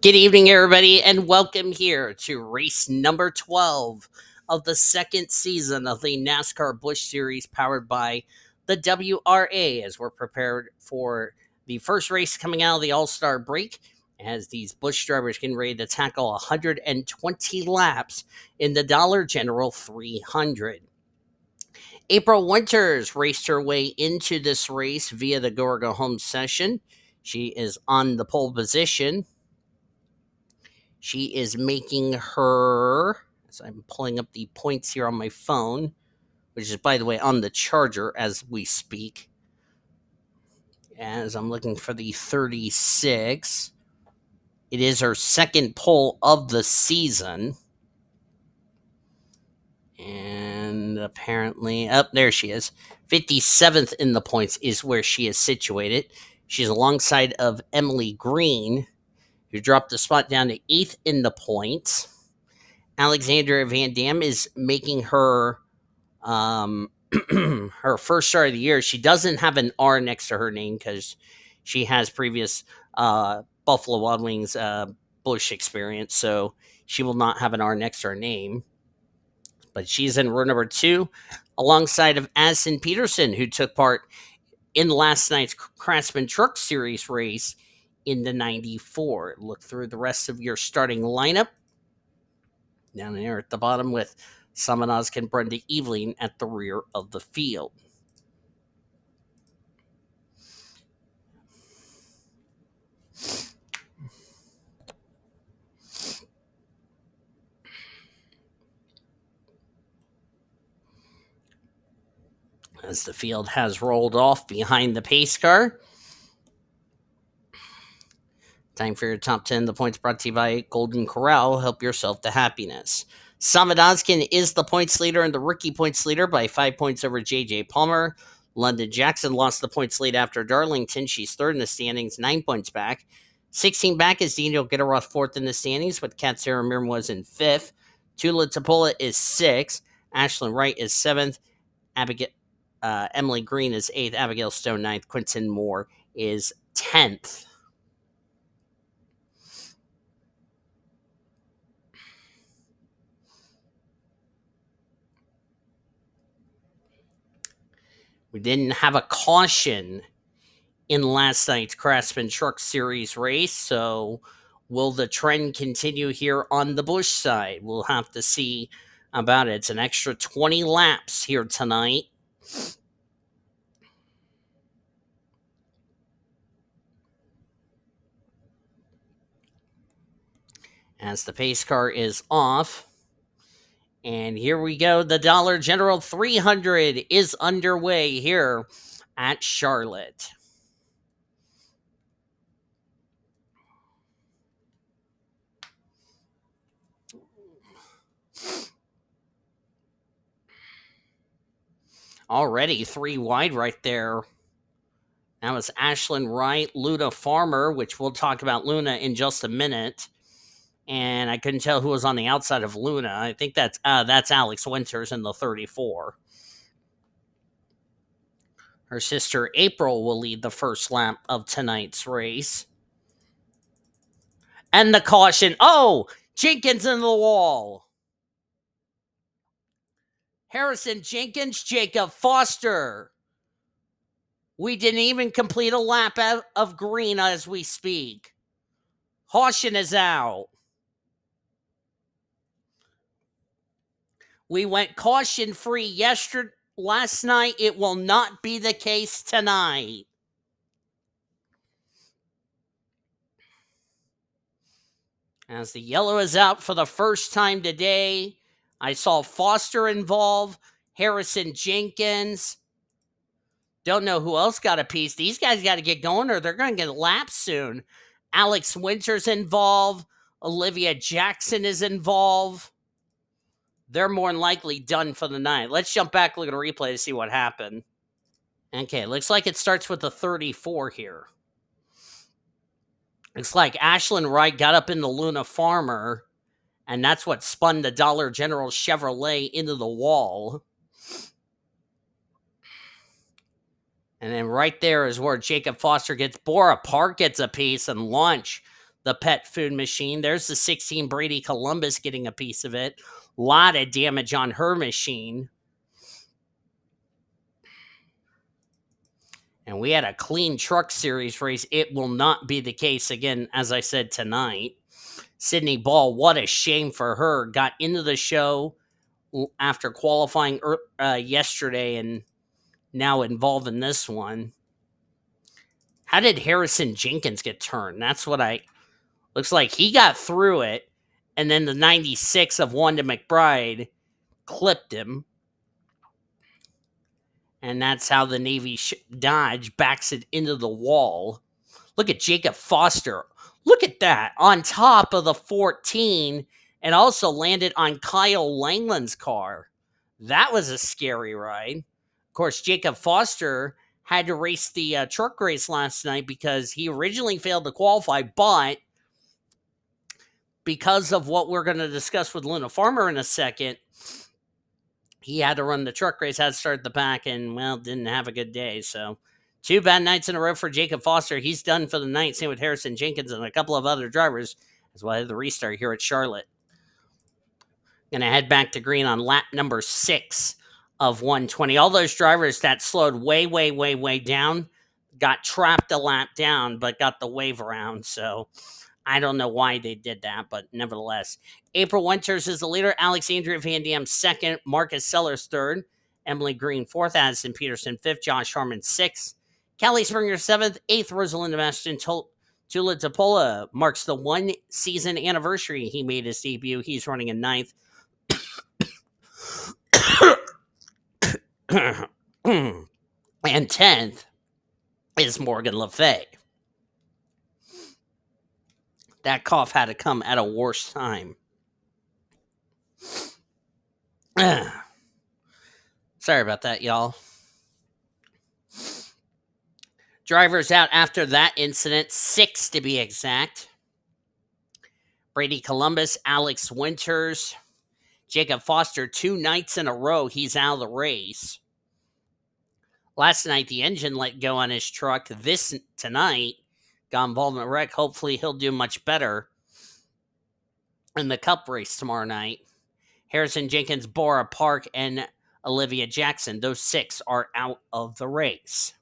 Good evening, everybody, and welcome here to race number 12 of the second season of the NASCAR Busch Series powered by the WRA as we're prepared for the first race coming out of the All Star break. As these Busch drivers getting ready to tackle 120 laps in the Dollar General 300. April Winters raced her way into this race via the Go or Go Home session. She is on the pole position. She is making her, as I'm pulling up the points here on my phone, which is, by the way, on the charger as we speak. As I'm looking for the 36, it is her second pole of the season. And apparently, there she is. 57th in the points is where she is situated. She's alongside of Emily Green, who dropped the spot down to 8th in the points. Alexandra Van Dam is making her her first start of the year. She doesn't have an R next to her name because she has previous Buffalo Wild Wings Busch experience, so she will not have an R next to her name. But she's in row number 2 alongside of Addison Peterson, who took part in last night's Craftsman Truck Series race in the 94. Look through the rest of your starting lineup. Down there at the bottom with Simon Ozkan, Brenda Eveling at the rear of the field. As the field has rolled off behind the pace car. Time for your top 10. The points brought to you by Golden Corral. Help yourself to happiness. Samad Ozkan is the points leader and the rookie points leader by 5 points over J.J. Palmer. London Jackson lost the points lead after Darlington. She's third in the standings, 9 points back. 16 back is Daniel Gitiroyk fourth in the standings with K Amirmoez in fifth. T Tupola is sixth. Ashlyn Wright is seventh. Emily Green is eighth. Abigail Stone ninth. Quinton Moore is 10th. We didn't have a caution in last night's Craftsman Truck Series race, so will the trend continue here on the Busch side? We'll have to see about it. It's an extra 20 laps here tonight. As the pace car is off. And here we go. The Dollar General 300 is underway here at Charlotte. Already 3 wide right there. That was Ashlyn Wright, Luna Farmer, which we'll talk about Luna in just a minute. And I couldn't tell who was on the outside of Luna. I think that's Alex Winters in the 34. Her sister April will lead the first lap of tonight's race. And the caution. Oh, Jenkins in the wall. Harrison Jenkins, Jacob Foster. We didn't even complete a lap of green as we speak. Caution is out. We went caution free last night. It will not be the case tonight. As the yellow is out for the first time today, I saw Foster involved, Harrison Jenkins. Don't know who else got a piece. These guys got to get going or they're going to get lapped soon. Alex Winters involved. Olivia Jackson is involved. They're more than likely done for the night. Let's jump back, look at a replay to see what happened. Okay, looks like it starts with the 34 here. Looks like Ashlyn Wright got up in the Luna Farmer, and that's what spun the Dollar General Chevrolet into the wall. And then right there is where Jacob Foster gets Bora Park gets a piece, and Lunch, the pet food machine. There's the 16 Brady Columbus getting a piece of it. A lot of damage on her machine. And we had a clean truck series race. It will not be the case again, as I said, tonight. Sydney Ball, what a shame for her. Got into the show after qualifying yesterday and now involved in this one. How did Harrison Jenkins get turned? That's what looks like. He got through it, and then the 96 of Wanda McBride clipped him. And that's how the Navy Dodge backs it into the wall. Look at Jacob Foster. Look at that. On top of the 14 and also landed on Kyle Langland's car. That was a scary ride. Of course, Jacob Foster had to race the truck race last night because he originally failed to qualify, but because of what we're going to discuss with Luna Farmer in a second, he had to run the truck race, had to start the back, and, well, didn't have a good day. So, 2 bad nights in a row for Jacob Foster. He's done for the night. Same with Harrison Jenkins and a couple of other drivers, as well as the restart here at Charlotte. Going to head back to green on lap number 6 of 120. All those drivers that slowed way, way, way, way down got trapped a lap down, but got the wave around. So, I don't know why they did that, but nevertheless. April Winters is the leader. Alexandria Van Dam second. Marcus Sellers third. Emily Green fourth. Addison Peterson fifth. Josh Harmon sixth. Callie Springer seventh. Eighth. Rosalinda Maston. Tula Tupola marks the 1 season anniversary he made his debut. He's running in ninth. And 10th is Morgan Le Fay. That cough had to come at a worse time. Sorry about that, y'all. Drivers out after that incident, 6 to be exact. Brady Columbus, Alex Winters, Jacob Foster, 2 nights in a row, he's out of the race. Last night, the engine let go on his truck. Tonight, got involved in a wreck. Hopefully, he'll do much better in the Cup race tomorrow night. Harrison Jenkins, Bora Park, and Olivia Jackson. Those 6 are out of the race.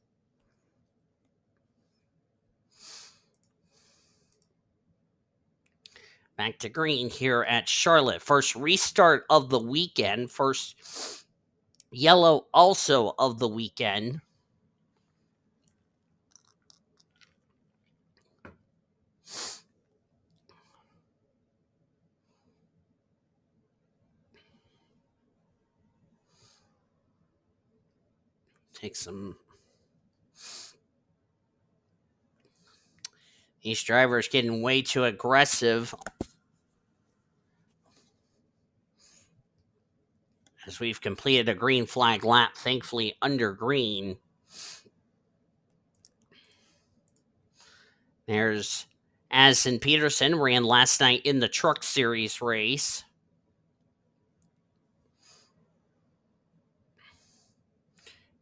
Back to green here at Charlotte. First restart of the weekend. First yellow also of the weekend. Take some. These drivers getting way too aggressive. As we've completed a green flag lap, thankfully under green. There's Addison Peterson, ran last night in the Truck Series race.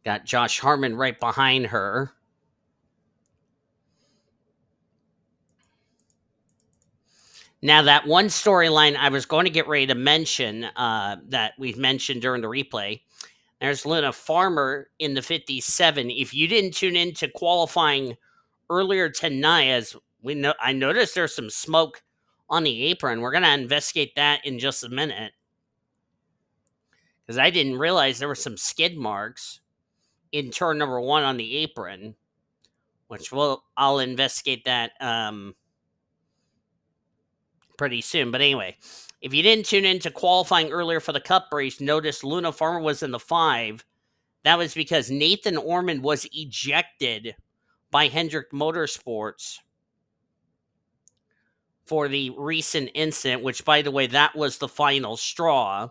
Got Josh Harmon right behind her. Now, that one storyline I was going to get ready to mention that we've mentioned during the replay, there's Luna Farmer in the 57. If you didn't tune in to qualifying earlier tonight, as I noticed there's some smoke on the apron. We're going to investigate that in just a minute, because I didn't realize there were some skid marks in turn number 1 on the apron, which I'll investigate that pretty soon. But anyway, if you didn't tune in to qualifying earlier for the Cup race, notice Luna Farmer was in the 5. That was because Nathan Ormond was ejected by Hendrick Motorsports for the recent incident, which, by the way, that was the final straw,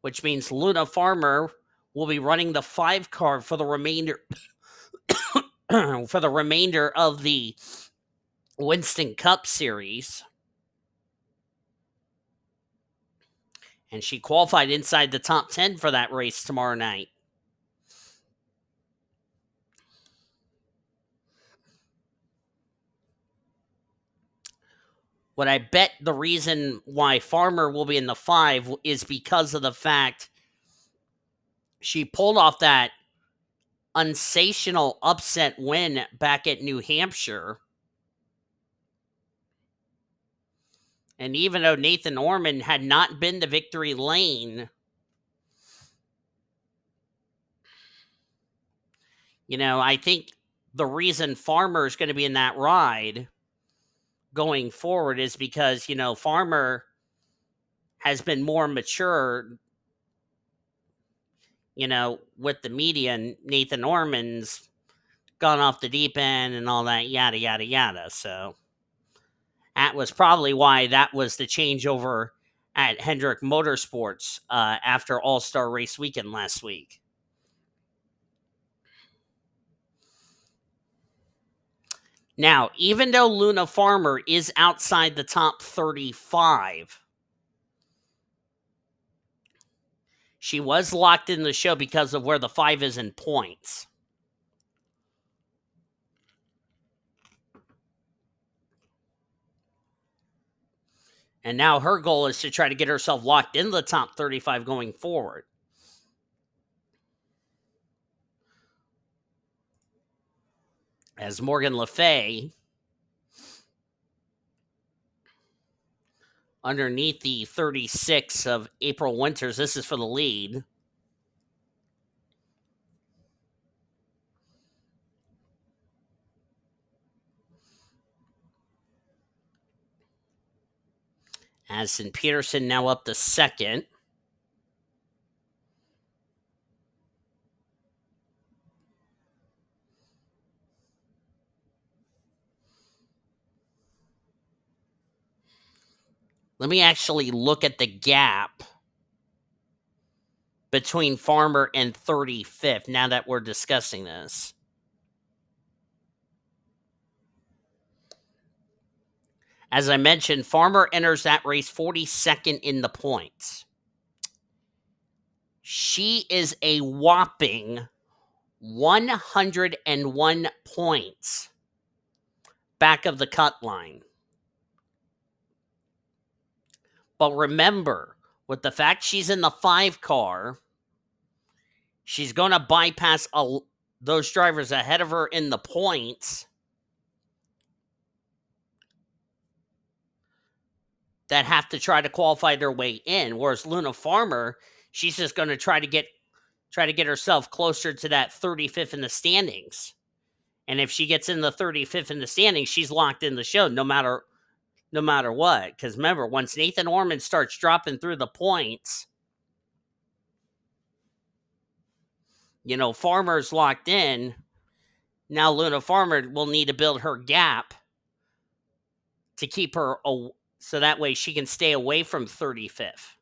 which means Luna Farmer will be running the 5 car for the remainder of the Winston Cup Series. And she qualified inside the top 10 for that race tomorrow night. What I bet the reason why Farmer will be in the 5 is because of the fact she pulled off that sensational upset win back at New Hampshire. And even though Nathan Orman had not been to victory lane, I think the reason Farmer is going to be in that ride going forward is because, Farmer has been more mature, with the media, and Nathan Orman's gone off the deep end and all that, yada, yada, yada. So that was probably why that was the changeover at Hendrick Motorsports after All-Star Race Weekend last week. Now, even though Luna Farmer is outside the top 35, she was locked in the show because of where the 5 is in points. And now her goal is to try to get herself locked in the top 35 going forward. As Morgan Le Fay, underneath the 36 of April Winters, this is for the lead. Addison Peterson now up to second. Let me actually look at the gap between Farmer and 35th now that we're discussing this. As I mentioned, Farmer enters that race 42nd in the points. She is a whopping 101 points back of the cut line. But remember, with the fact she's in the 5 car, she's going to bypass those drivers ahead of her in the points that have to try to qualify their way in. Whereas Luna Farmer, she's just going to try to get herself closer to that 35th in the standings. And if she gets in the 35th in the standings, she's locked in the show no matter what. Because remember, once Nathan Orman starts dropping through the points, Farmer's locked in. Now Luna Farmer will need to build her gap to keep her, so that way she can stay away from 35th.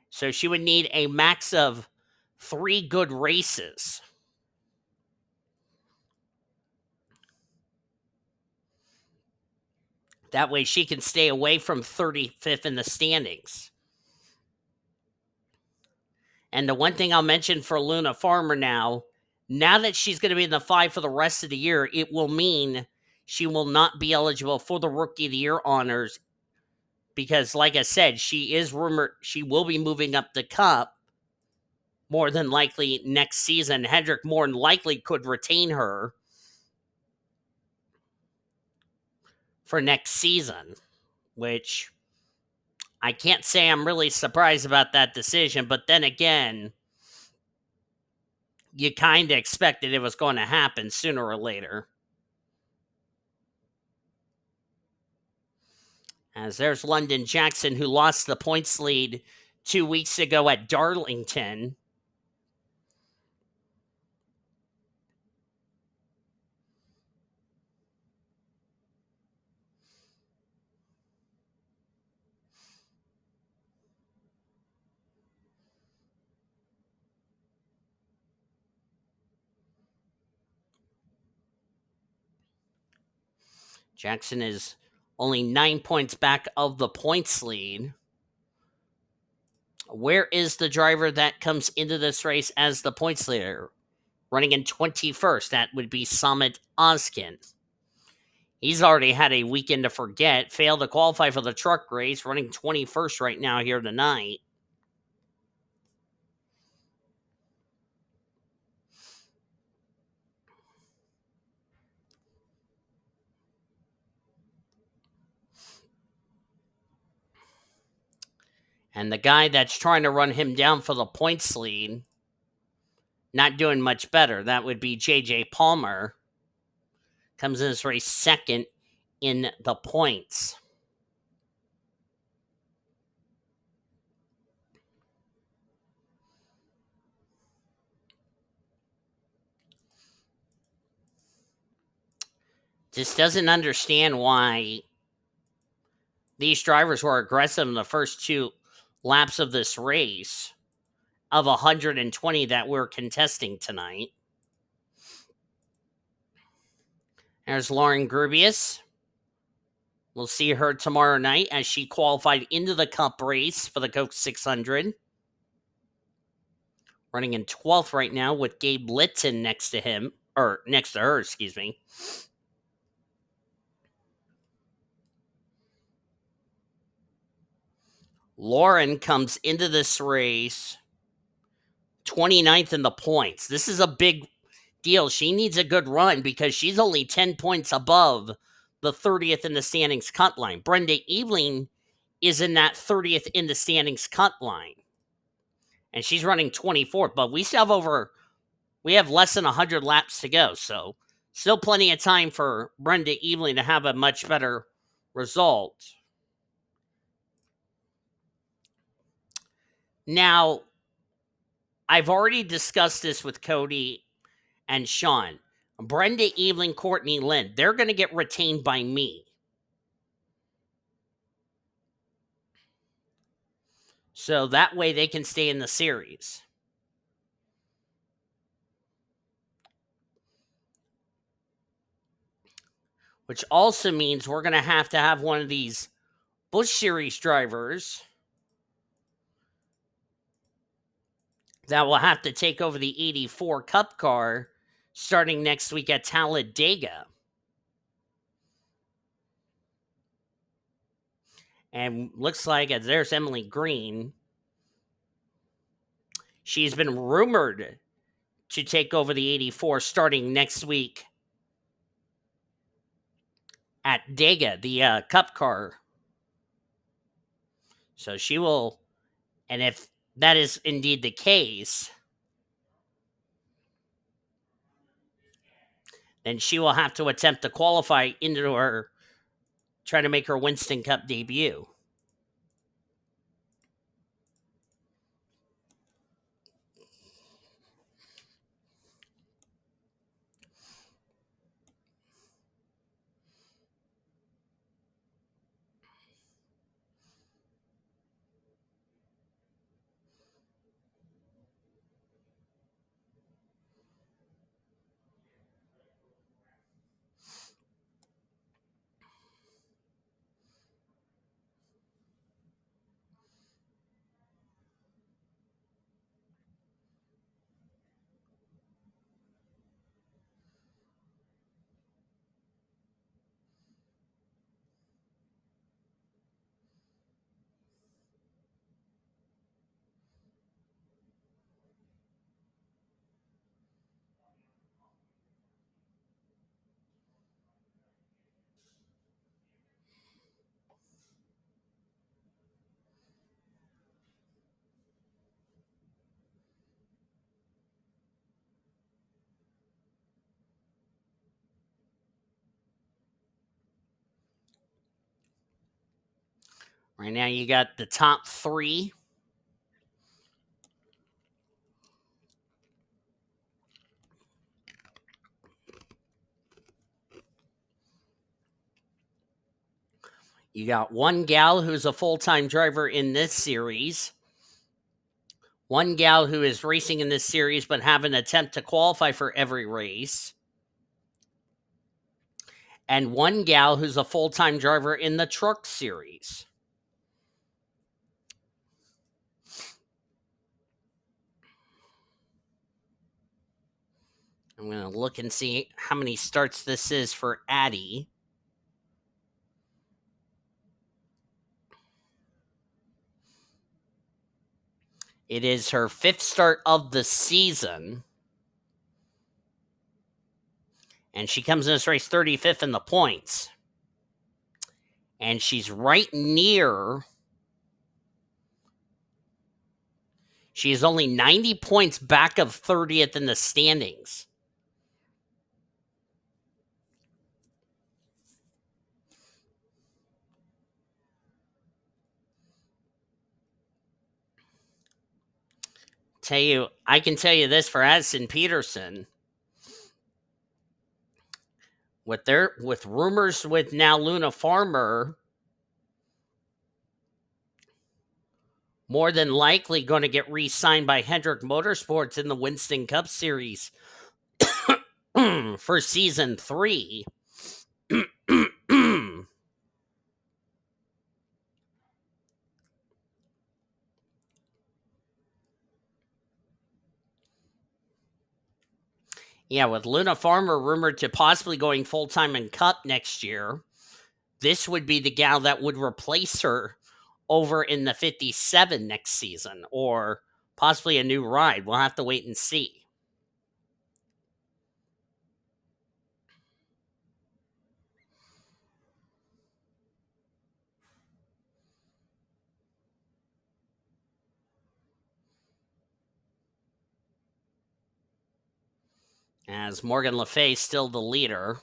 So she would need a max of 3 good races. That way she can stay away from 35th in the standings. And the one thing I'll mention for Luna Farmer now that she's going to be in the 5 for the rest of the year, it will mean she will not be eligible for the Rookie of the Year honors because, like I said, she is rumored she will be moving up the Cup more than likely next season. Hendrick more than likely could retain her for next season, which I can't say I'm really surprised about that decision, but then again, you kind of expected it was going to happen sooner or later. As there's London Jackson, who lost the points lead 2 weeks ago at Darlington. Jackson is only 9 points back of the points lead. Where is the driver that comes into this race as the points leader? Running in 21st, that would be Samit Ozkan. He's already had a weekend to forget, failed to qualify for the truck race, running 21st right now here tonight. And the guy that's trying to run him down for the points lead, not doing much better. That would be JJ Palmer. Comes in this race second in the points. Just doesn't understand why these drivers were aggressive in the first two laps of this race of 120 that we're contesting tonight. There's Lauren Grubius. We'll see her tomorrow night as she qualified into the Cup race for the Coke 600. Running in 12th right now with Gabe Litton next to him, or next to her, excuse me. Lauren comes into this race 29th in the points. This is a big deal. She needs a good run because she's only 10 points above the 30th in the standings cut line. Brenda Eveling is in that 30th in the standings cut line. And she's running 24th, but we still have less than 100 laps to go. So still plenty of time for Brenda Eveling to have a much better result. Now, I've already discussed this with Cody and Sean. Brenda Eveling, Courtney Lynn, they're going to get retained by me. So that way they can stay in the series. Which also means we're going to have one of these Busch Series drivers that will have to take over the 84 Cup car starting next week at Talladega. And looks like there's Emily Green. She's been rumored to take over the 84 starting next week at Dega, the Cup car. So she will, and if that is indeed the case, then she will have to attempt to qualify into her, try to make her Winston Cup debut. Right now, you got the top three. You got one gal who's a full-time driver in this series. One gal who is racing in this series but have an attempt to qualify for every race. And one gal who's a full-time driver in the truck series. I'm going to look and see how many starts this is for Addie. It is her 5th start of the season. And she comes in this race 35th in the points. And she's right near. She is only 90 points back of 30th in the standings. I can tell you this for Addison Peterson. With rumors with now Luna Farmer more than likely going to get re-signed by Hendrick Motorsports in the Winston Cup Series for season 3. Yeah, with Luna Farmer rumored to possibly going full-time in Cup next year, this would be the gal that would replace her over in the 57 next season, or possibly a new ride. We'll have to wait and see. As Morgan Le Fay still the leader.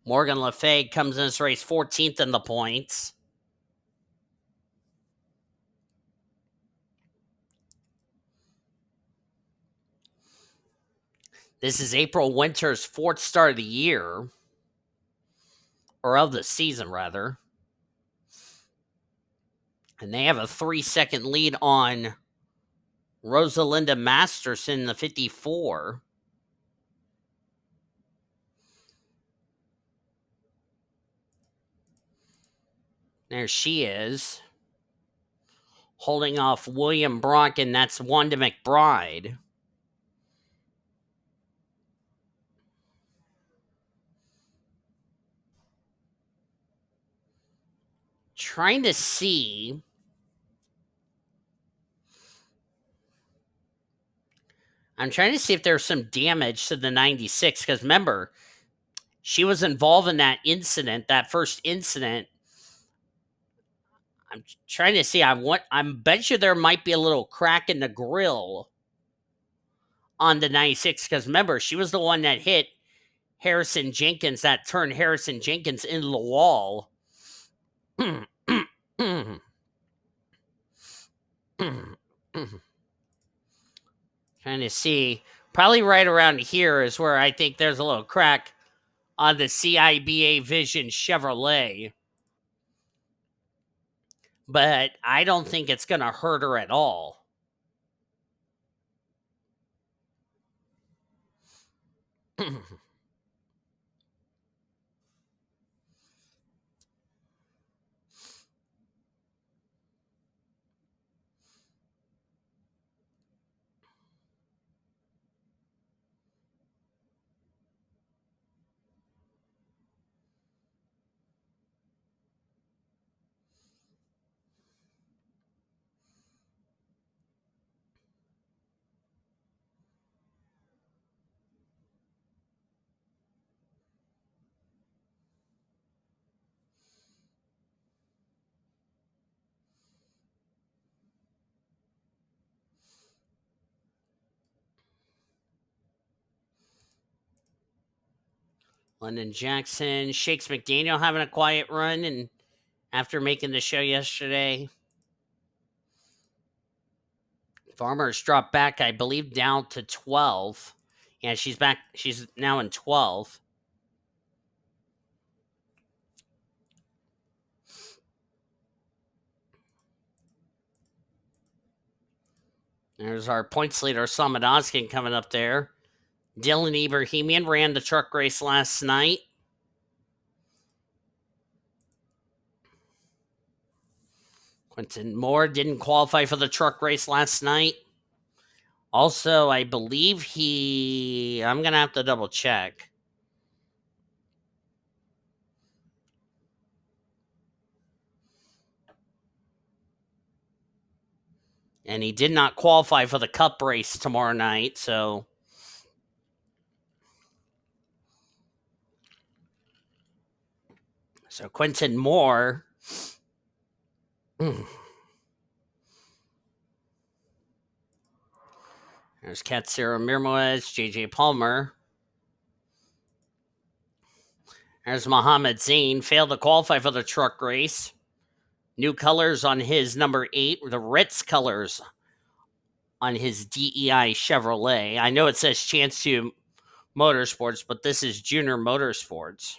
Morgan Le Fay comes in this race 14th in the points. This is April Winter's 4th start of the year, or of the season, rather. And they have a 3-second lead on Rosalinda Masterson, the 54. There she is, holding off William Brock, and that's Wanda McBride. Trying to see. I'm trying to see if there's some damage to the 96, because remember, she was involved in that incident, that first incident. I'm trying to see. I'm bet you there might be a little crack in the grill on the 96, because remember, she was the one that hit Harrison Jenkins, that turned Harrison Jenkins into the wall. Trying to see. Probably right around here is where I think there's a little crack on the CIBA Vision Chevrolet. But I don't think it's going to hurt her at all. London Jackson, Shakes McDaniel having a quiet run, and after making the show yesterday, Farmer's dropped back, I believe, down to 12. Yeah, she's back. She's now in 12. There's our points leader, Samad Ozkan, coming up there. Dylan Ebrahimian ran the truck race last night. Quentin Moore didn't qualify for the truck race last night. Also, I believe I'm going to have to double check. And he did not qualify for the Cup race tomorrow night, so Quentin Moore. There's K Amirmoez, J.J. Palmer. There's M Zain, failed to qualify for the truck race. New colors on his number 8, the Ritz colors on his DEI Chevrolet. I know it says Chance to Motorsports, but this is Junior Motorsports.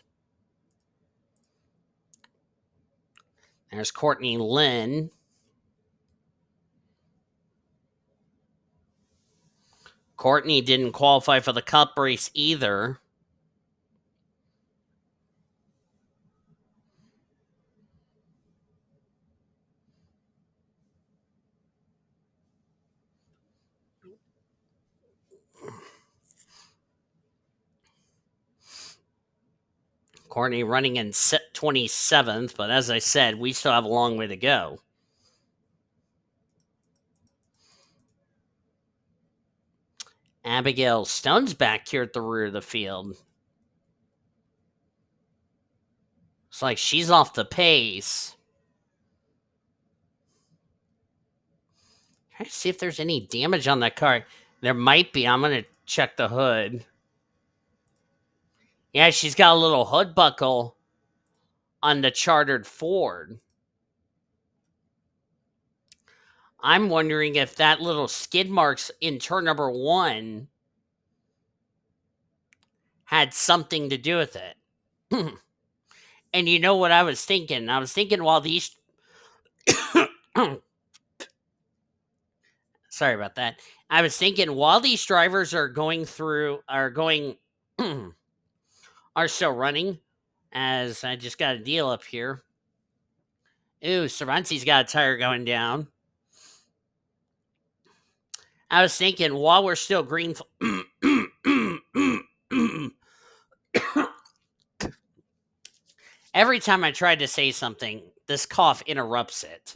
There's Courtney Lynn. Courtney didn't qualify for the Cup race either. Courtney running in 27th, but as I said, we still have a long way to go. Abigail Stone's back here at the rear of the field. It's like she's off the pace. Try to see if there's any damage on that car. There might be. I'm going to check the hood. Yeah, she's got a little hood buckle on the chartered Ford. I'm wondering if that little skid marks in turn number 1 had something to do with it. And you know what I was thinking? I was thinking while these sorry about that. I was thinking while these drivers are going through are still running, as I just got a deal up here. Ooh, Cervantes got a tire going down. I was thinking while we're still green. Every time I tried to say something, this cough interrupts it.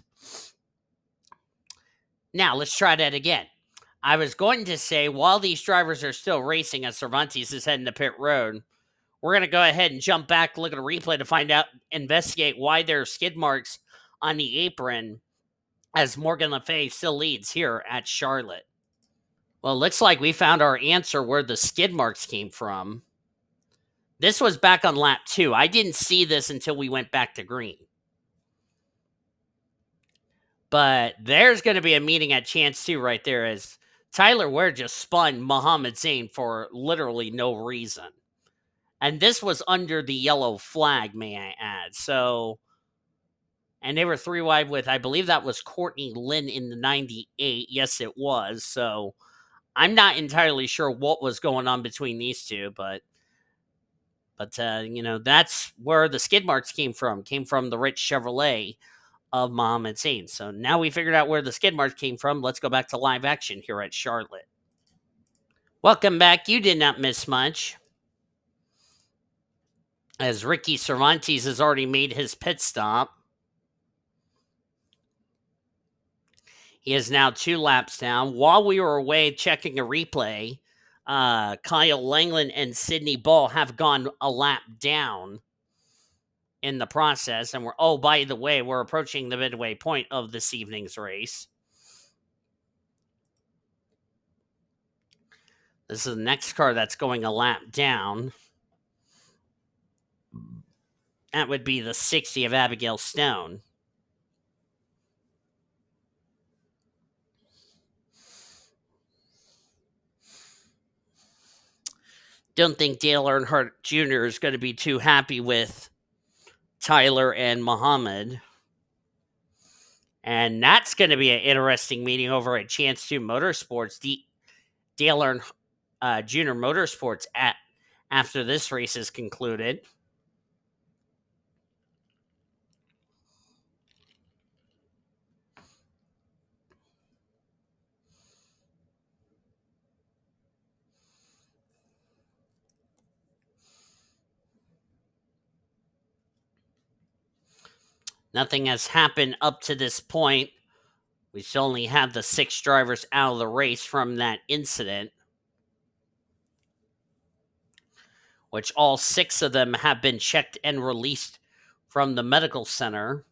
Now, let's try that again. I was going to say, while these drivers are still racing as Cervantes is heading to pit road, we're going to go ahead and jump back, look at a replay to find out, investigate why there are skid marks on the apron as Morgan Le Fay still leads here at Charlotte. Well, it looks like we found our answer where the skid marks came from. This was back on lap 2. I didn't see this until we went back to green. But there's going to be a meeting at Chance 2 right there as Tyler Ware just spun M Zain for literally no reason. And this was under the yellow flag, may I add. So, and they were 3 wide with, I believe that was Courtney Lynn in the 98. Yes, it was. So, I'm not entirely sure what was going on between these two, but that's where the skid marks came from the rich Chevrolet of M Zain. So now we figured out where the skid marks came from. Let's go back to live action here at Charlotte. Welcome back. You did not miss much, as Ricky Cervantes has already made his pit stop. He is now 2 laps down. While we were away checking a replay, Kyle Langland and Sydney Ball have gone a lap down in the process. And by the way, we're approaching the midway point of this evening's race. This is the next car that's going a lap down. That would be the 60 of Abigail Stone. Don't think Dale Earnhardt Jr. is going to be too happy with Tyler and Muhammad. And that's going to be an interesting meeting over at Chance 2 Motorsports. Dale Earnhardt Jr. Motorsports after this race is concluded. Nothing has happened up to this point We still only have the 6 drivers out of the race from that incident, which all 6 of them have been checked and released from the medical center.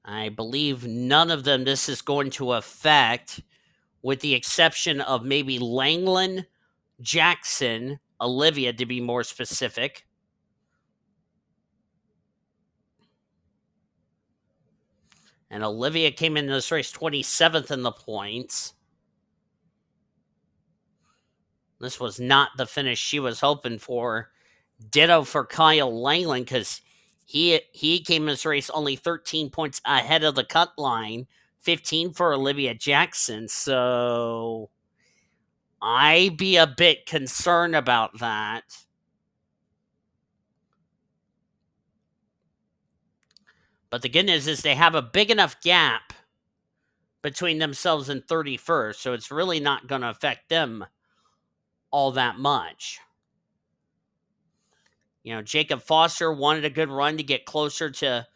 I believe none of them this is going to affect, with the exception of maybe Langland, Jackson, Olivia to be more specific. And Olivia came into this race 27th in the points. This was not the finish she was hoping for. Ditto for Kyle Langland, because he came in this race only 13 points ahead of the cut line, 15 for Olivia Jackson. So I'd be a bit concerned about that. But the good news is they have a big enough gap between themselves and 31st, so it's really not going to affect them all that much. You know, Jacob Foster wanted a good run to get closer to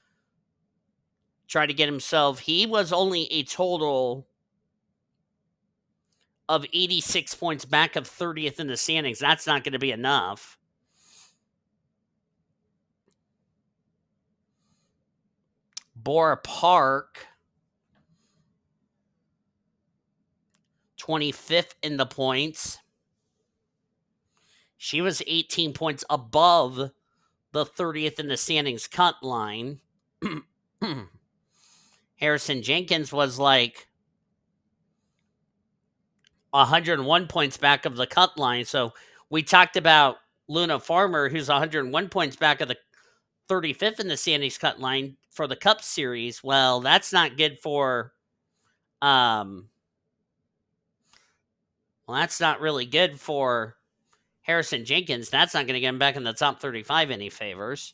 try to get himself. He was only a total of 86 points back of 30th in the standings. That's not going to be enough. Bora Park, 25th in the points. She was 18 points above the 30th in the standings cut line. Harrison Jenkins was like 101 points back of the cut line. So we talked about Luna Farmer, who's 101 points back of the 35th in the standings cut line for the Cup Series. Well, that's not good for that's not really good for Harrison Jenkins. That's not going to get him back in the top 35 any favors.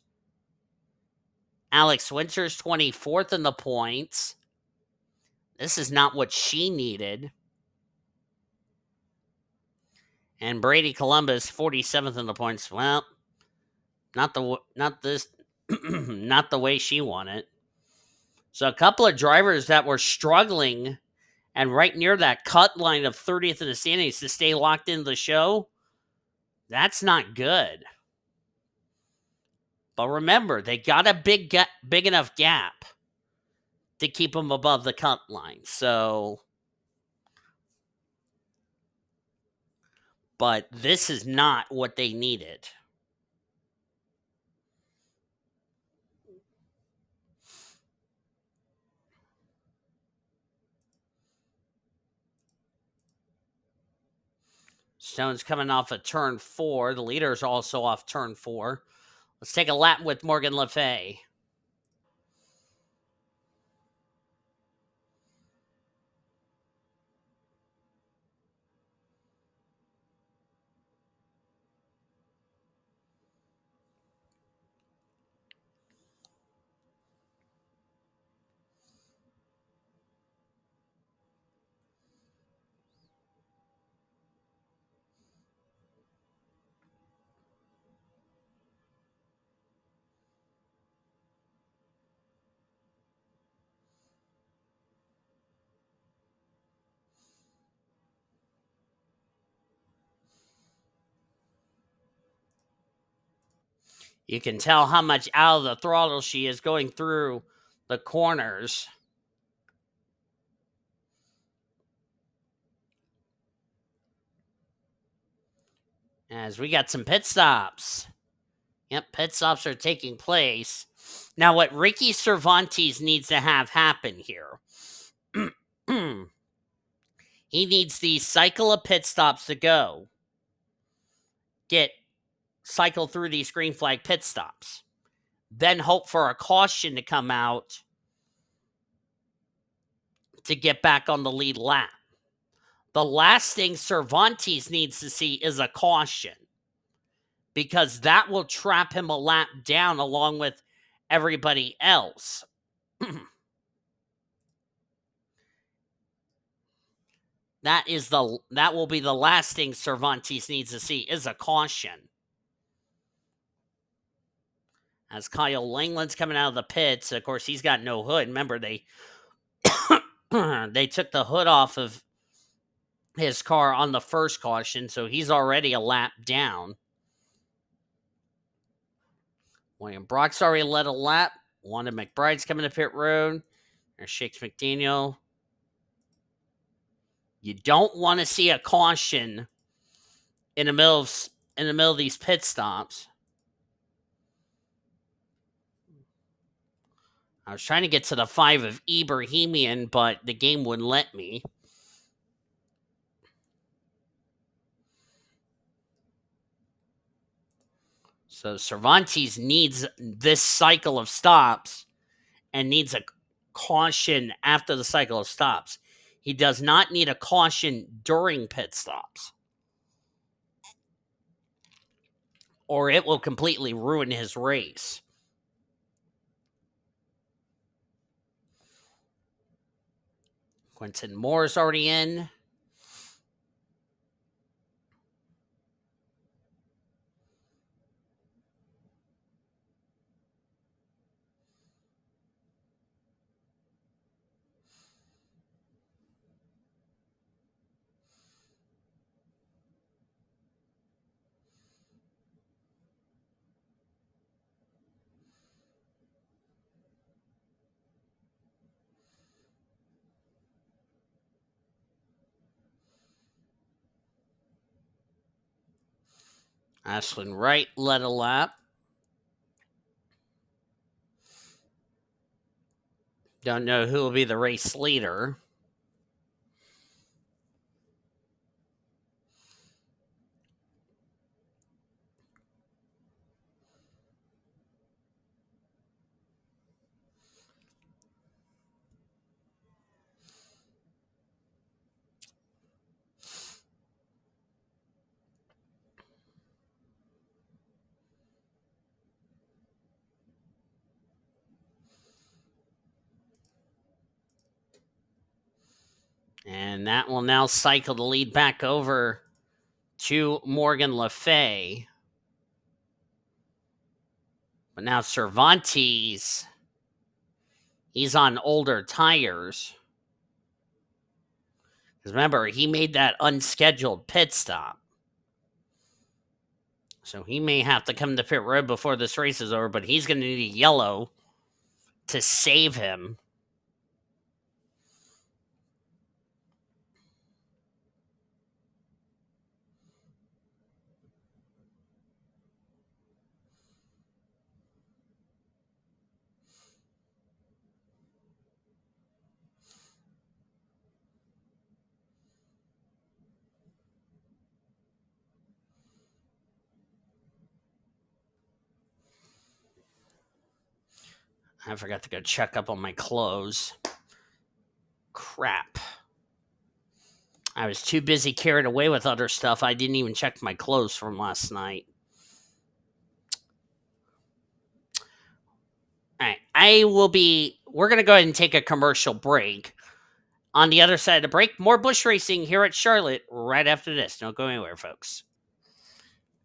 Alex Winters, 24th in the points. This is not what she needed. And Brady Columbus, 47th in the points. Well, not the way she wanted. So a couple of drivers that were struggling and right near that cut line of 30th in the standings to stay locked into the show. That's not good. But remember, they got a big enough gap to keep them above the cut line. So, but this is not what they needed. Stone's coming off of turn 4. The leader's also off turn 4. Let's take a lap with Morgan Le Fay. You can tell how much out of the throttle she is going through the corners. As we got some pit stops. Yep, pit stops are taking place. Now, what Ricky Cervantes needs to have happen here, he needs the cycle of pit stops to go. Cycle through these green flag pit stops. Then hope for a caution to come out to get back on the lead lap. The last thing Cervantes needs to see is a caution, because that will trap him a lap down along with everybody else. That will be the last thing Cervantes needs to see is a caution. As Kyle Langland's coming out of the pits. Of course, he's got no hood. Remember, they they took the hood off of his car on the first caution, so he's already a lap down. William Brock's already led a lap. Wanda McBride's coming to pit road. There's Shakes McDaniel. You don't want to see a caution in the middle of these pit stops. I was trying to get to the 5 of E Ebrahimian, but the game wouldn't let me. So Cervantes needs this cycle of stops and needs a caution after the cycle of stops. He does not need a caution during pit stops, or it will completely ruin his race. Quentin Moore's already in. Ashlyn Wright led a lap. Don't know who will be the race leader. And that will now cycle the lead back over to Morgan Le Fay. But now Cervantes, he's on older tires. Because remember, he made that unscheduled pit stop. So he may have to come to pit road before this race is over, but he's going to need a yellow to save him. I forgot to go check up on my clothes. Crap. I was too busy carried away with other stuff. I didn't even check my clothes from last night. All right. We're going to go ahead and take a commercial break. On the other side of the break, more Busch racing here at Charlotte right after this. Don't go anywhere, folks.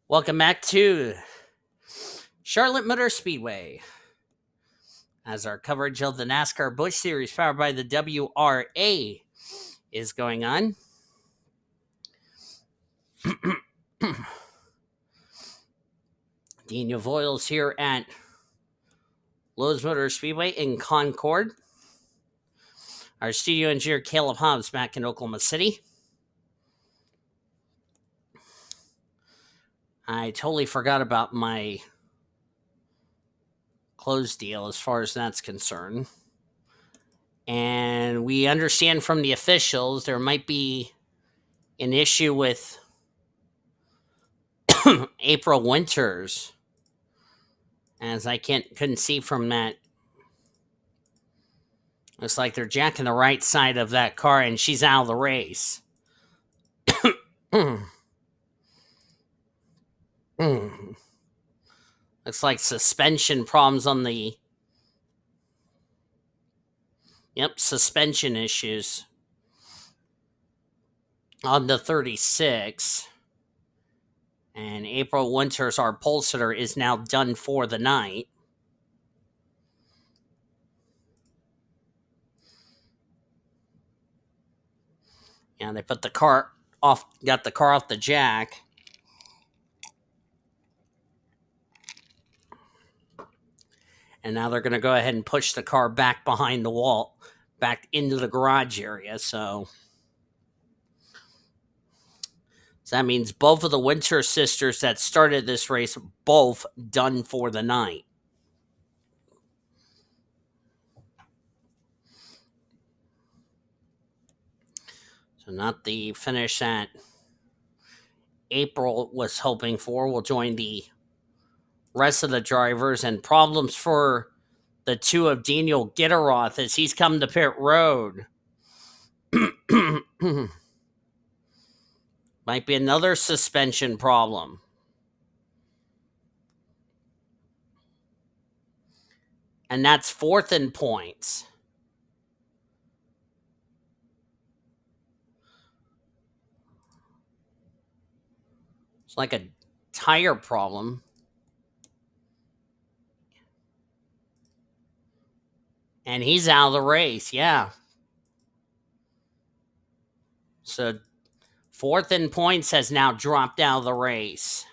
Welcome back to Charlotte Motor Speedway, as our coverage of the NASCAR Busch Series powered by the WRA is going on. Daniel Voiles here at Lowe's Motor Speedway in Concord. Our studio engineer Caleb Hobbs back in Oklahoma City. I totally forgot about my clothes deal as far as that's concerned. And we understand from the officials there might be an issue with April Winters, as I couldn't see from that. Looks like they're jacking the right side of that car, and she's out of the race. Looks like suspension problems on the... Yep, suspension issues on the 36. And April Winters, our pole sitter, is now done for the night. And they put the car off, got the car off the jack. And now they're going to go ahead and push the car back behind the wall, back into the garage area. So that means both of the Winter sisters that started this race, both done for the night. So not the finish that April was hoping for. Will join the rest of the drivers, and problems for the two of D Gitiroyk as he's come to pit road. Might be another suspension problem. And that's fourth in points. It's like a tire problem. And he's out of the race, yeah. So fourth in points has now dropped out of the race.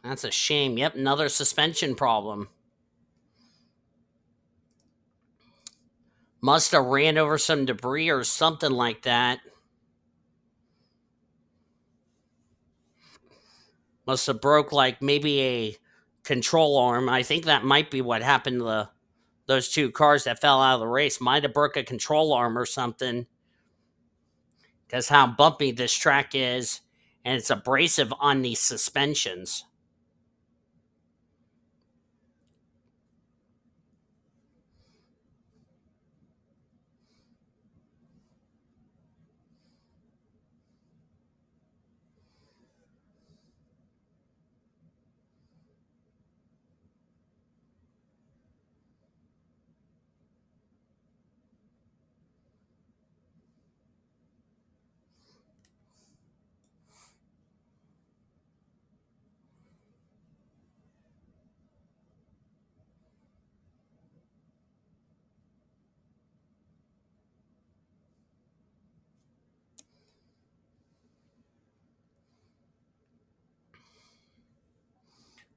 That's a shame. Yep, another suspension problem. Must have ran over some debris or something like that. Must have broke like maybe a control arm. I think that might be what happened to those two cars that fell out of the race. Might have broke a control arm or something. Because how bumpy this track is, and it's abrasive on these suspensions.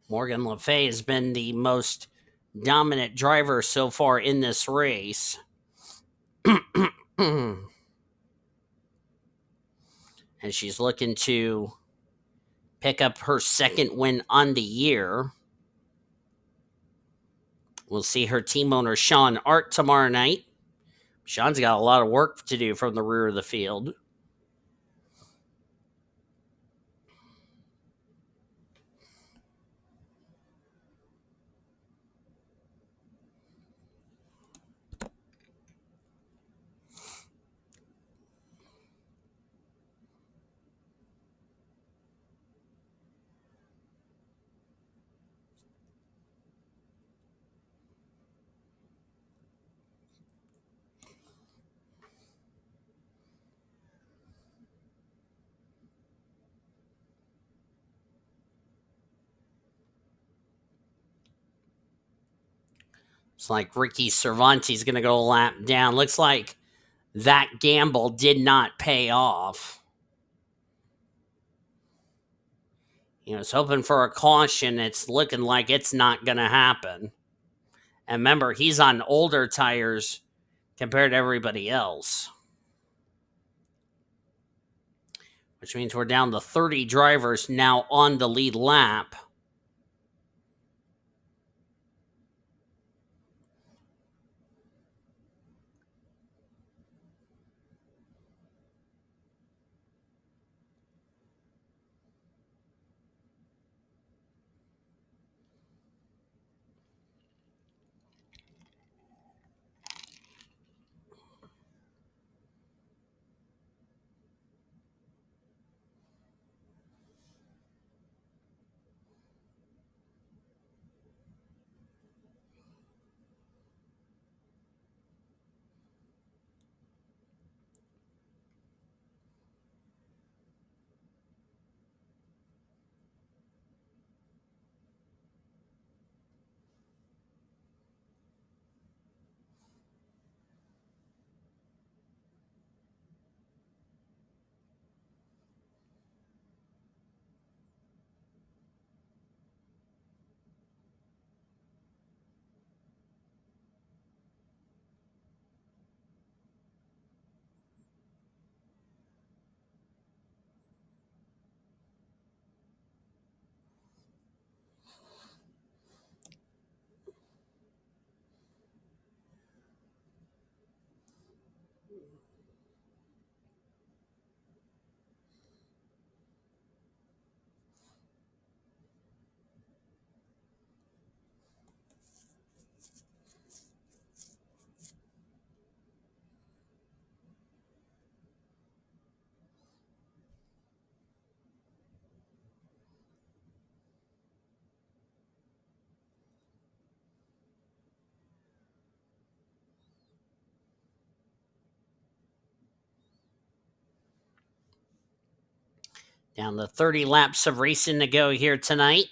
Morgan Le Fay has been the most dominant driver so far in this race. And she's looking to pick up her second win on the year. We'll see her team owner, Sean Art, tomorrow night. Sean's got a lot of work to do from the rear of the field. It's like Ricky Cervantes going to go a lap down. Looks like that gamble did not pay off. You know, it's hoping for a caution. It's looking like it's not going to happen. And remember, he's on older tires compared to everybody else. Which means we're down to 30 drivers now on the lead lap. Down to 30 laps of racing to go here tonight.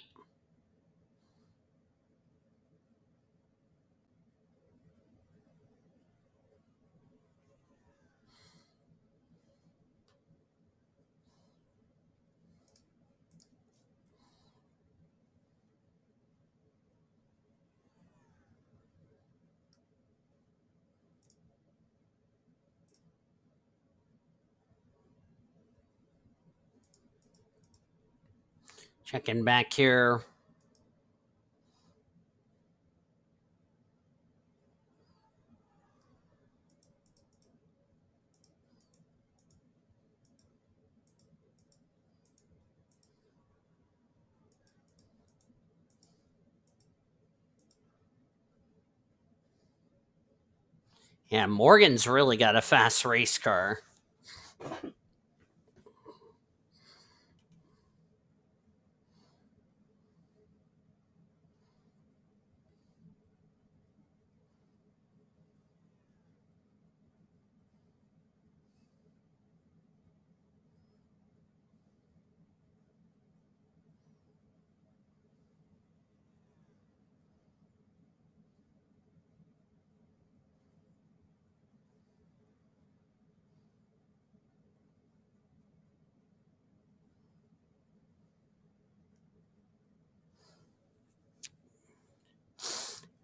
Checking back here. Yeah, Morgan's really got a fast race car.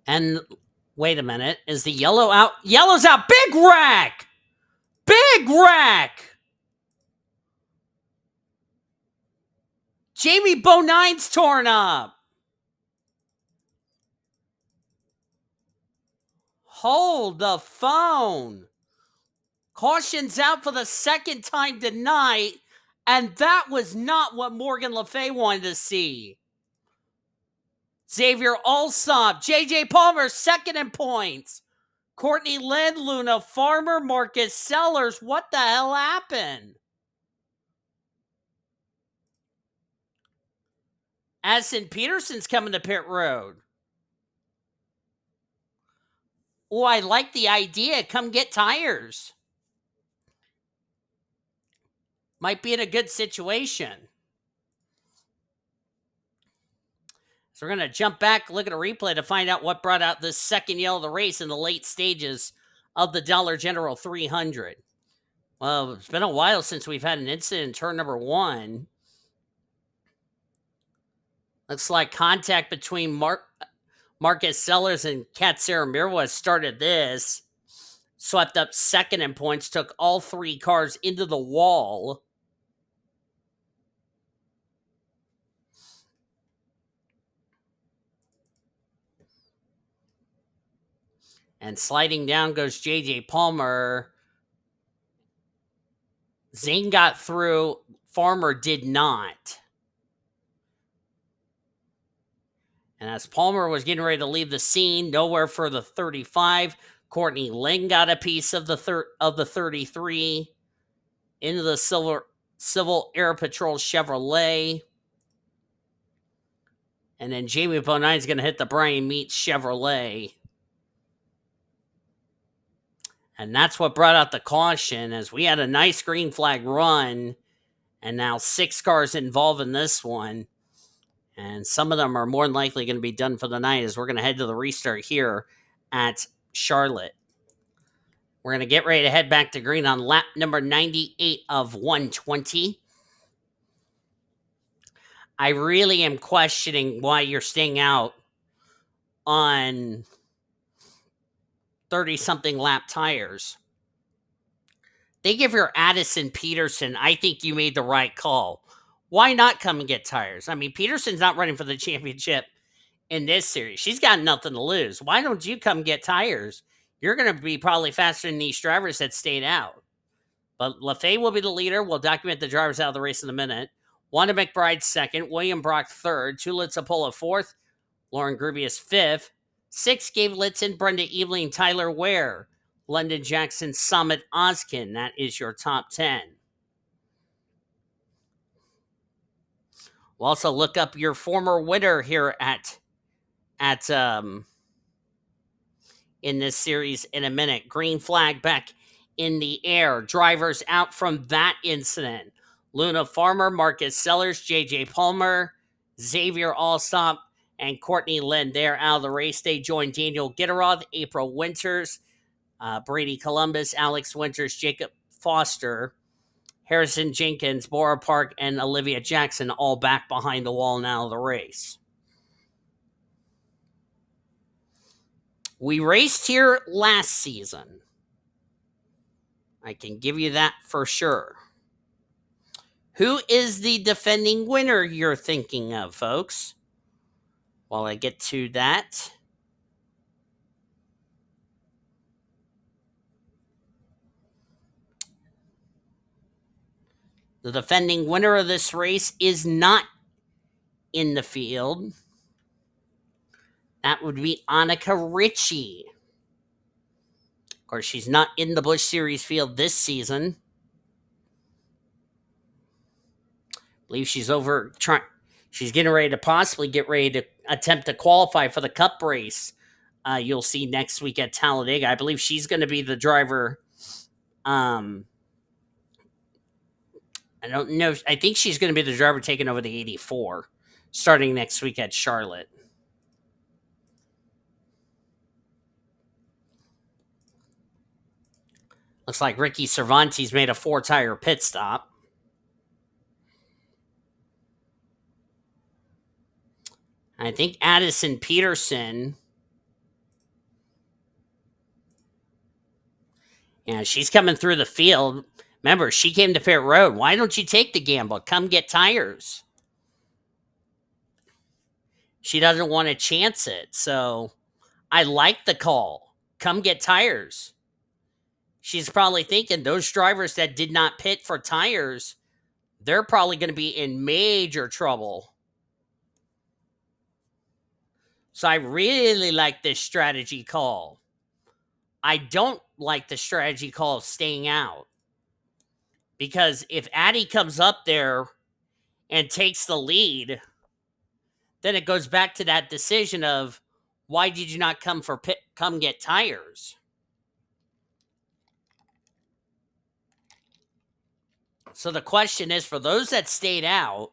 And wait a minute, is the yellow out? Yellow's out. Big wreck! Big wreck! Jamie Bonine's torn up. Hold the phone. Caution's out for the second time tonight, and that was not what Morgan Le Fay wanted to see. Xavier Allsopp, J.J. Palmer, second in points. Courtney Lynn, Luna Farmer, Marcus Sellers. What the hell happened? Addison Peterson's coming to pit road. Oh, I like the idea. Come get tires. Might be in a good situation. So we're going to jump back, look at a replay to find out what brought out this second yellow of the race in the late stages of the Dollar General 300. Well, it's been a while since we've had an incident in turn number 1. Looks like contact between Marcus Sellers and K Amirmoez started this. Swept up second in points, took all 3 cars into the wall. And sliding down goes J.J. Palmer. Zane got through. Farmer did not. And as Palmer was getting ready to leave the scene, nowhere for the 35. Courtney Lynn got a piece of the 33 into the Civil Air Patrol Chevrolet. And then Jamie Bonine's going to hit the Brian Meats Chevrolet. And that's what brought out the caution, as we had a nice green flag run. And now 6 cars involved in this one. And some of them are more than likely going to be done for the night, as we're going to head to the restart here at Charlotte. We're going to get ready to head back to green on lap number 98 of 120. I really am questioning why you're staying out on 30-something lap tires. They give your Addison Peterson, I think you made the right call. Why not come and get tires? I mean, Peterson's not running for the championship in this series. She's got nothing to lose. Why don't you come get tires? You're going to be probably faster than these drivers that stayed out. But Le Fay will be the leader. We'll document the drivers out of the race in a minute. Wanda McBride second, William Brock third, T Tupola fourth, Lauren Grubius fifth, 6 Gabe Litzen, Brenda Eveling, Tyler Ware, London Jackson, Summit Oskin. That is your top 10. We'll also look up your former winner here at in this series in a minute. Green flag back in the air. Drivers out from that incident. Luna Farmer, Marcus Sellers, J.J. Palmer, Xavier Allsopp, and Courtney Lynn. They're out of the race. They join Daniel Gitiroyk, April Winters, Brady Columbus, Alex Winters, Jacob Foster, Harrison Jenkins, Bora Park, and Olivia Jackson, all back behind the wall now of the race. We raced here last season. I can give you that for sure. Who is the defending winner you're thinking of, folks? While I get to that, the defending winner of this race is not in the field. That would be Annika Ritchie. Of course, she's not in the Busch Series field this season. I believe she's she's getting ready to possibly get ready to attempt to qualify for the Cup race. You'll see next week at Talladega. I believe she's going to be the driver. I don't know. I think she's going to be the driver taking over the 84 starting next week at Charlotte. Looks like Ricky Cervantes made a 4-tire pit stop. I think Addison Peterson. Yeah, she's coming through the field. Remember, she came to pit road. Why don't you take the gamble? Come get tires. She doesn't want to chance it. So I like the call. Come get tires. She's probably thinking those drivers that did not pit for tires, they're probably going to be in major trouble. So I really like this strategy call. I don't like the strategy call of staying out. Because if Addie comes up there and takes the lead, then it goes back to that decision of why did you not come get tires? So the question is, for those that stayed out,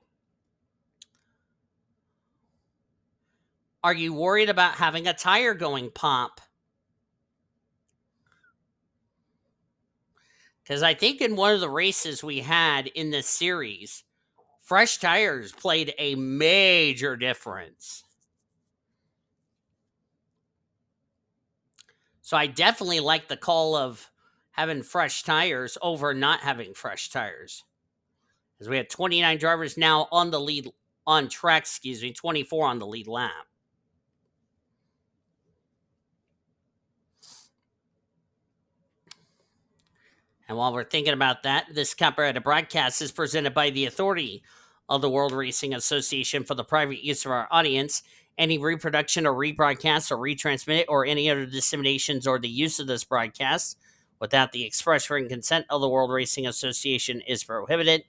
are you worried about having a tire going pop? Because I think in one of the races we had in this series, fresh tires played a major difference. So I definitely like the call of having fresh tires over not having fresh tires. As we have 29 drivers now on the lead on track, 24 on the lead lap. And while we're thinking about that, this copyrighted broadcast is presented by the authority of the World Racing Association for the private use of our audience. Any reproduction or rebroadcast or retransmit or any other disseminations or the use of this broadcast without the express written consent of the World Racing Association is prohibited.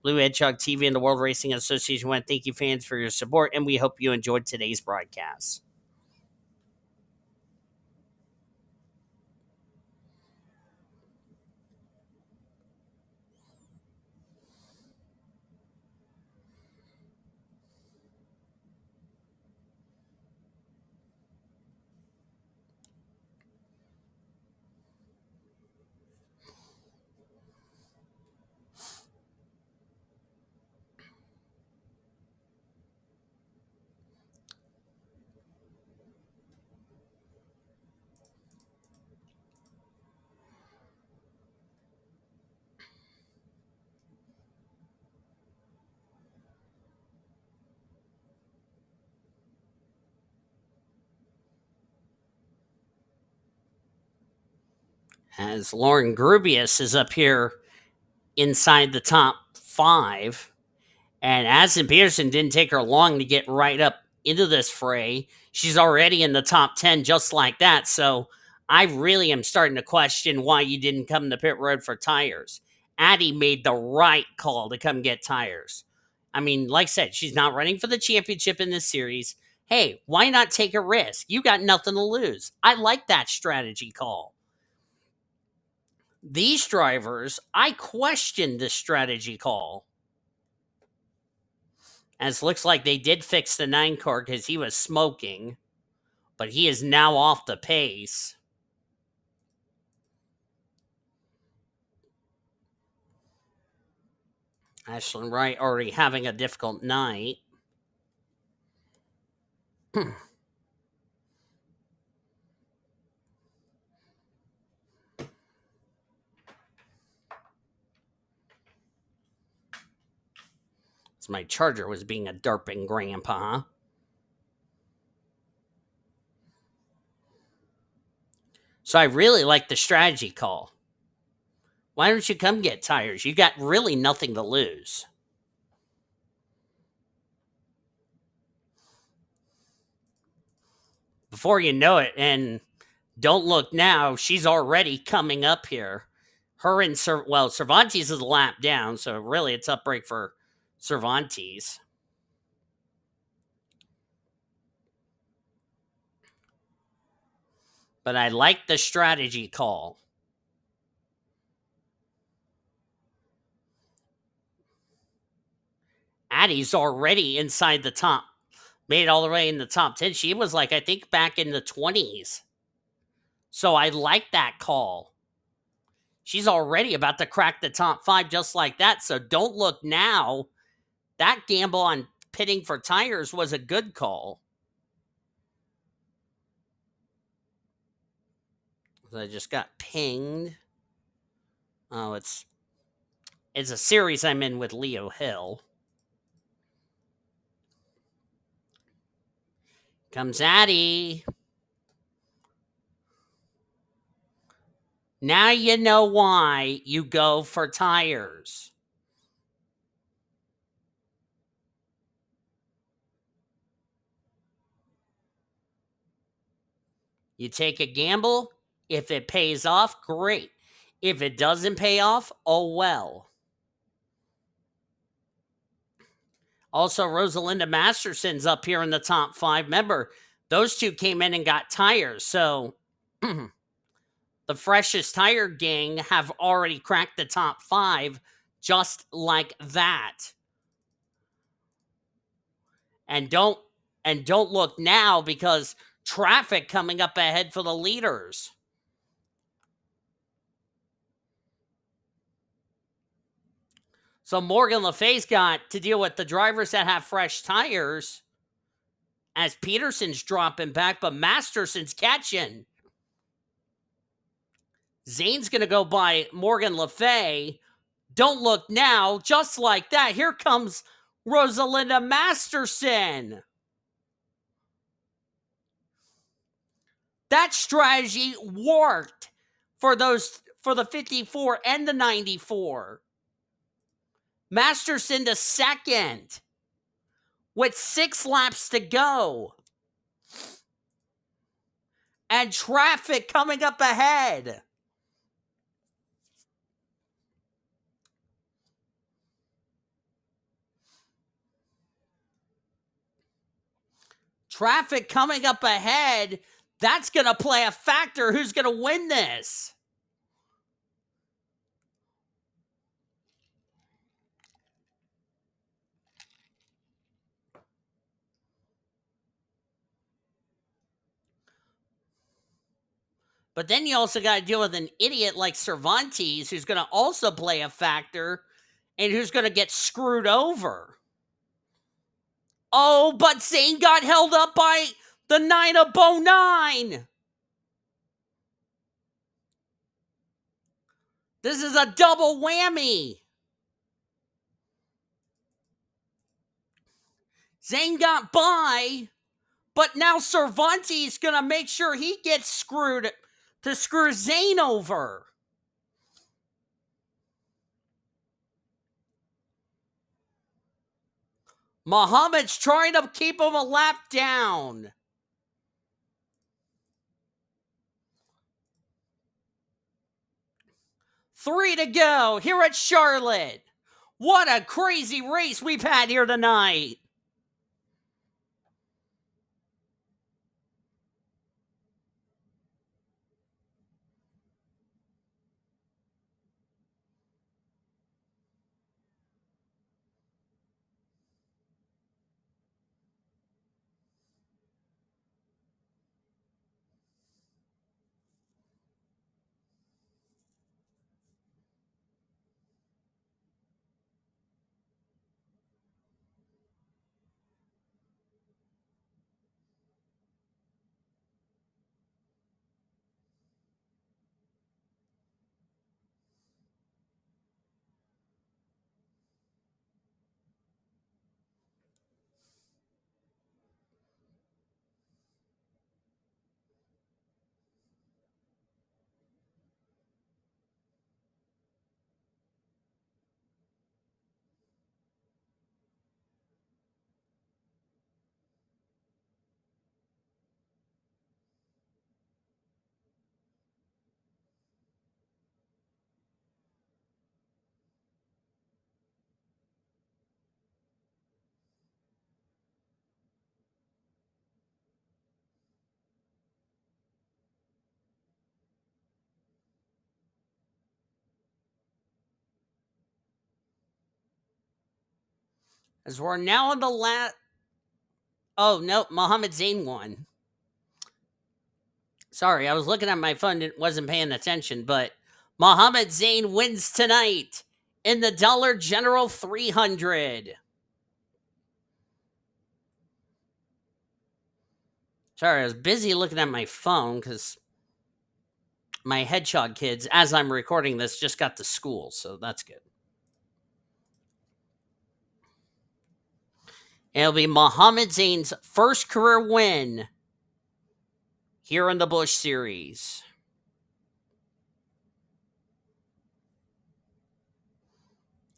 Blue Hedgehog TV and the World Racing Association want to thank you fans for your support, and we hope you enjoyed today's broadcast. As Lauren Grubius is up here inside the top 5. And Addison Peterson didn't take her long to get right up into this fray. She's already in the top 10 just like that. So I really am starting to question why you didn't come to pit road for tires. Addie made the right call to come get tires. I mean, like I said, she's not running for the championship in this series. Hey, why not take a risk? You got nothing to lose. I like that strategy call. These drivers, I question this strategy call. As looks like they did fix the 9 car because he was smoking, but he is now off the pace. Ashlyn Wright already having a difficult night. My charger was being a derping grandpa. So I really like the strategy call. Why don't you come get tires? You got really nothing to lose. Before you know it, and don't look now, she's already coming up here. Her and Cervantes is a lap down, so really it's up break for Cervantes. But I like the strategy call. Addie's already inside the top, made it all the way in the top 10. She was like, I think, back in the 20s. So I like that call. She's already about to crack the top 5 just like that. So don't look now. That gamble on pitting for tires was a good call. I just got pinged. Oh, it's a series I'm in with Leo Hill. Comes Addie. Now you know why you go for tires. You take a gamble. If it pays off, great. If it doesn't pay off, oh well. Also, Rosalinda Masterson's up here in the top 5. Remember, those two came in and got tires. So the freshest tire gang have already cracked the top 5 just like that. And don't look now because traffic coming up ahead for the leaders. So Morgan Le Fay's got to deal with the drivers that have fresh tires as Peterson's dropping back, but Masterson's catching. Zane's going to go by Morgan Le Fay. Don't look now. Just like that, here comes Rosalinda Masterson. That strategy worked for the 54 and the 94. Masterson to second with 6 laps to go. And traffic coming up ahead. Traffic coming up ahead. That's going to play a factor. Who's going to win this? But then you also got to deal with an idiot like Cervantes who's going to also play a factor and who's going to get screwed over. Oh, but Zane got held up by the 909. This is a double whammy. Zane got by, but now Cervantes going to make sure he gets screwed to screw Zane over. Muhammad's trying to keep him a lap down. Three to go here at Charlotte. What a crazy race we've had here tonight. As we're now on the last. Oh, no, Mohammed Zain won. Sorry, I was looking at my phone and wasn't paying attention, but Mohammed Zain wins tonight in the Dollar General 300. Sorry, I was busy looking at my phone because my hedgehog kids, as I'm recording this, just got to school, so that's good. It'll be Mohammed Zain's first career win here in the Busch Series.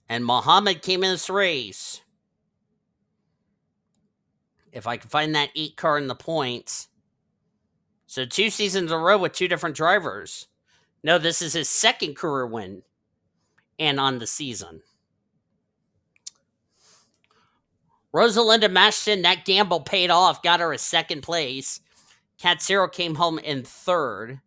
And Mohammed came in this race. If I can find that 8 car in the points. So 2 seasons in a row with 2 different drivers. No, this is his second career win and on the season. Rosalinda Masterson, that gamble paid off, got her a second place. Katsiro came home in third.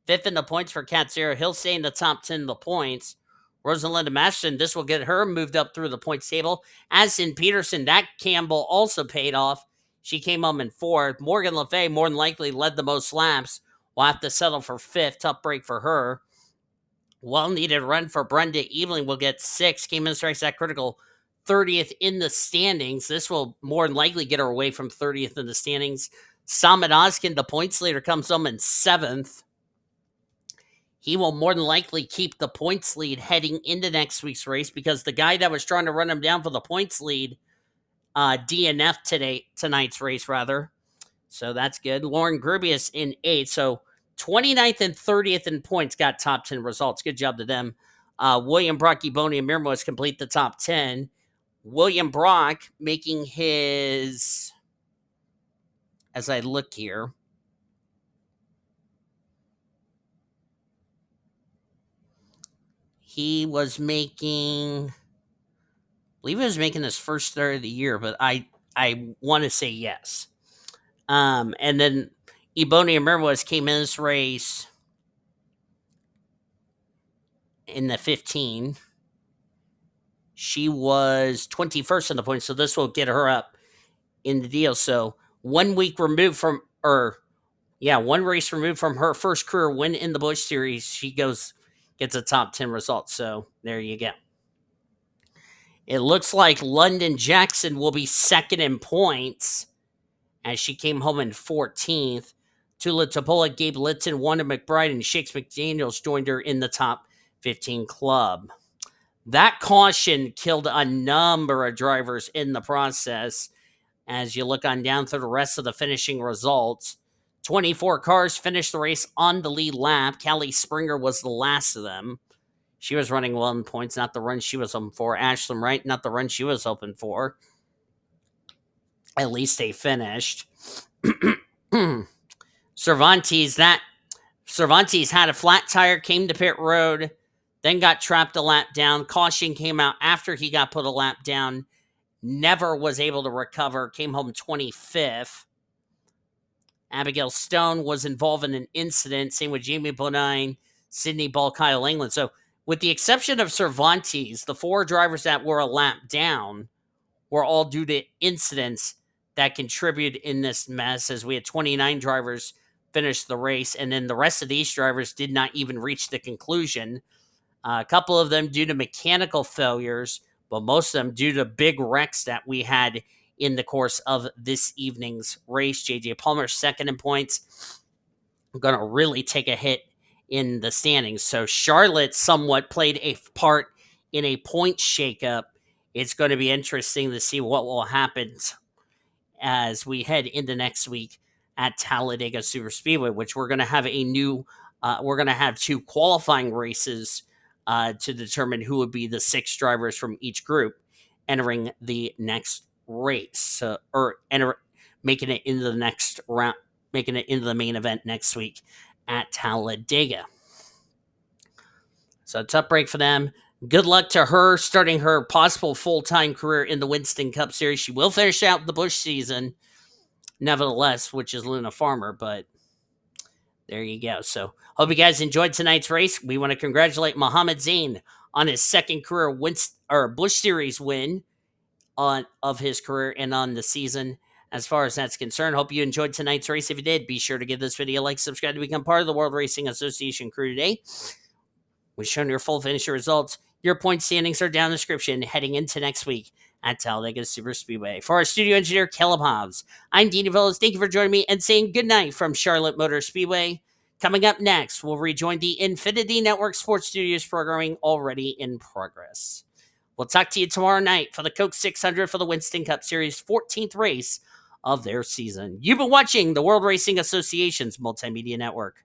Fifth in the points for Katsiro. He'll stay in the top 10 of the points. Rosalinda Masterson, this will get her moved up through the points table. As in Peterson, that gamble also paid off. She came home in fourth. Morgan Le Fay more than likely led the most laps. Will have to settle for fifth. Tough break for her. Well-needed run for Brenda Eveling will get sixth. Came in strikes that critical 30th in the standings. This will more than likely get her away from 30th in the standings. Samad Ozkan, the points leader, comes home in seventh. He will more than likely keep the points lead heading into next week's race because the guy that was trying to run him down for the points lead DNF tonight's race, rather. So that's good. Lauren Grubius in 8th. So 29th and 30th in points got top 10 results. Good job to them. William Brock, Ebony, and Amirmoez complete the top 10. William Brock making his, as I look here, he was making, I believe he was making his first start of the year, but I want to say yes. And then Ebony Amirmoez came in this race in the 15. She was 21st in the points, so this will get her up in the deal. So 1 week removed from, or yeah, 1 race removed from her first career win in the Busch Series, she gets a top 10 result. So there you go. It looks like London Jackson will be second in points as she came home in 14th. Tula Tupola, Gabe Litton, Wanda McBride, and Shakes McDaniels joined her in the top 15 club. That caution killed a number of drivers in the process. As you look on down through the rest of the finishing results, 24 cars finished the race on the lead lap. Callie Springer was the last of them. She was running well in points, not the run she was hoping for. Ashlyn Wright, not the run she was hoping for. At least they finished. Cervantes had a flat tire, came to pit road, then got trapped a lap down. Caution came out after he got put a lap down. Never was able to recover. Came home 25th. Abigail Stone was involved in an incident. Same with Jamie Bonine, Sydney Ball, Kyle England. So with the exception of Cervantes, the 4 drivers that were a lap down were all due to incidents that contributed in this mess, as we had 29 drivers finish the race, and then the rest of these drivers did not even reach the conclusion. A couple of them due to mechanical failures, but most of them due to big wrecks that we had in the course of this evening's race. J.J. Palmer second in points. Going to really take a hit in the standings. So Charlotte somewhat played a part in a point shakeup. It's going to be interesting to see what will happen as we head into next week at Talladega Superspeedway, which we're going to have we're going to have 2 qualifying races to determine who would be the 6 drivers from each group entering the next race, making it into the next round, making it into the main event next week at Talladega. So tough break for them. Good luck to her starting her possible full-time career in the Winston Cup Series. She will finish out the Busch season, nevertheless, which is Luna Farmer, but there you go. So hope you guys enjoyed tonight's race. We want to congratulate Mohammed Zain on his second career Busch Series win of his career and on the season. As far as that's concerned, hope you enjoyed tonight's race. If you did, be sure to give this video a like, subscribe to become part of the World Racing Association crew today. We've shown your full finisher results. Your point standings are down in the description heading into next week at Talladega Super Speedway. For our studio engineer, Caleb Hobbs, I'm Dean Villas. Thank you for joining me and saying goodnight from Charlotte Motor Speedway. Coming up next, we'll rejoin the Infinity Network Sports Studios programming already in progress. We'll talk to you tomorrow night for the Coke 600 for the Winston Cup Series 14th race of their season. You've been watching the World Racing Association's Multimedia Network.